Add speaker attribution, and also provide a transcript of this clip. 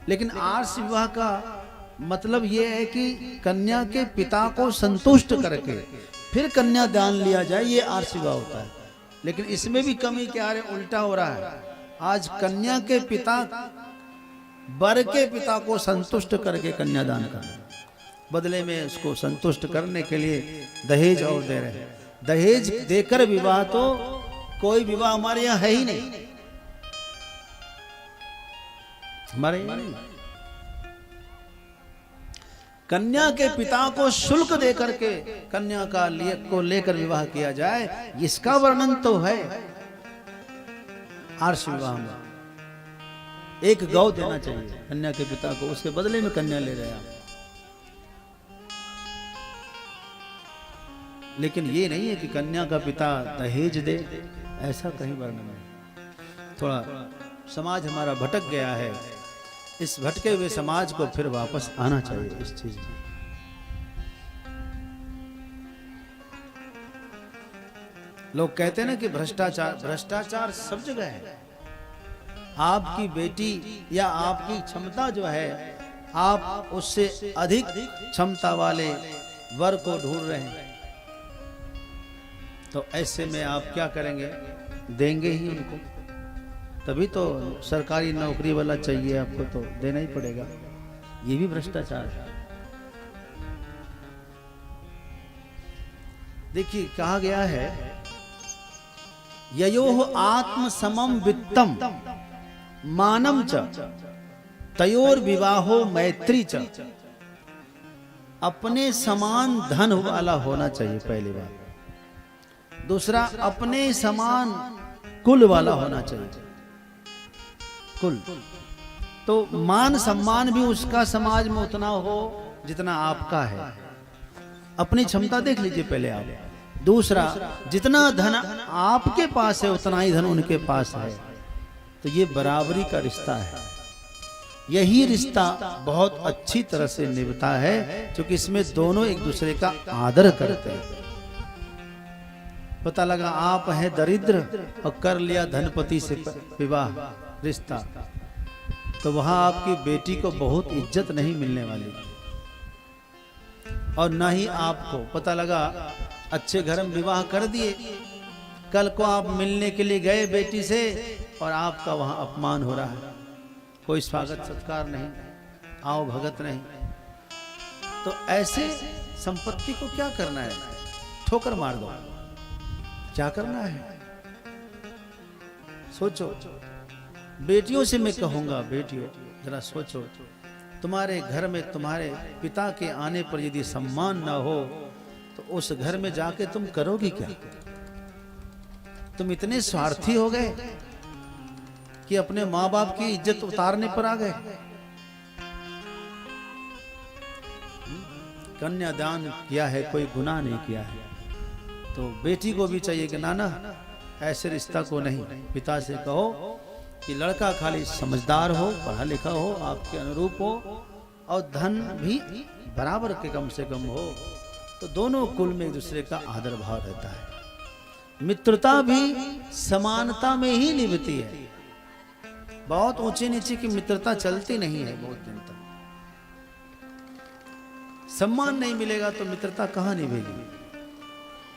Speaker 1: लेकिन आर्ष विवाह का मतलब यह है कि कन्या के पिता को संतुष्ट करके फिर कन्या दान लिया जाए, ये आर्ष विवाह होता है। लेकिन इसमें भी कमी क्या है, उल्टा हो रहा है। आज कन्या के पिता वर के पिता को संतुष्ट करके कन्यादान करना, बदले में उसको संतुष्ट करने के लिए दहेज और दे रहे हैं। दहेज देकर विवाह तो कोई विवाह हमारे यहाँ है ही नहीं, हमारे यहाँ नहीं। कन्या के पिता को शुल्क देकर के कन्या का को लेकर विवाह किया जाए, इसका वर्णन तो है आर्ष विवाह में। एक गौ देना चाहिए कन्या के पिता को, उसके बदले में कन्या ले रहे हैं आप। लेकिन ये नहीं है कि कन्या का पिता दहेज दे, ऐसा कहीं वर्णन नहीं। थोड़ा समाज हमारा भटक गया है, इस भटके हुए समाज को फिर वापस आना चाहिए इस चीज में। लोग कहते हैं ना कि भ्रष्टाचार, भ्रष्टाचार सब जगह है। आपकी बेटी या आपकी क्षमता जो है, आप उससे अधिक क्षमता वाले वर को ढूंढ रहे हैं, तो ऐसे में आप क्या करेंगे, देंगे ही उनको। तभी तो सरकारी नौकरी वाला चाहिए आपको, तो देना ही पड़ेगा। ये भी भ्रष्टाचार है। देखिए कहा गया है, ययोः आत्म समम वित्तम मानम च तयोर विवाहो मैत्री च। अपने समान धन वाला होना चाहिए पहली बात। दूसरा, अपने समान कुल वाला होना चाहिए। कुल तो मान सम्मान भी उसका समाज में उतना हो जितना आपका है। अपनी क्षमता देख लीजिए पहले आप। दूसरा, जितना धन आपके पास है उतना ही धन उनके पास है, तो ये बराबरी का रिश्ता है। यही रिश्ता बहुत अच्छी तरह से निभता है, क्योंकि इसमें दोनों एक दूसरे का आदर करते हैं। पता लगा आप हैं दरिद्र और कर लिया धनपति से विवाह रिश्ता, तो वहां आपकी बेटी को बहुत इज्जत नहीं मिलने वाली, और ना ही आपको। पता लगा अच्छे घर में विवाह कर दिए, कल को आप मिलने के लिए गए बेटी से और आपका वहां अपमान हो रहा है, कोई स्वागत सत्कार नहीं, आओ भगत नहीं। तो ऐसे संपत्ति को क्या करना है, ठोकर मार दो। क्या करना है सोचो। बेटियों से मैं कहूंगा, बेटियों जरा सोचो, तुम्हारे घर में तुम्हारे पिता के आने पर यदि सम्मान ना हो तो उस घर में जाके तुम करोगी क्या? तुम इतने स्वार्थी हो गए कि अपने माँ बाप की इज्जत उतारने पर आ गए। कन्यादान किया है, कोई गुनाह नहीं किया है, तो बेटी को भी चाहिए कि नाना ऐसे रिश्ता को नहीं। पिता से कहो कि लड़का खाली समझदार हो, पढ़ा लिखा हो, आपके अनुरूप हो, और धन भी बराबर के कम से कम हो, तो दोनों कुल में एक दूसरे का आदर भाव रहता है। मित्रता भी समानता में ही निभती है। बहुत ऊंची नीचे की मित्रता चलती नहीं है बहुत दिन तक। सम्मान नहीं मिलेगा तो मित्रता कहां निभेगी।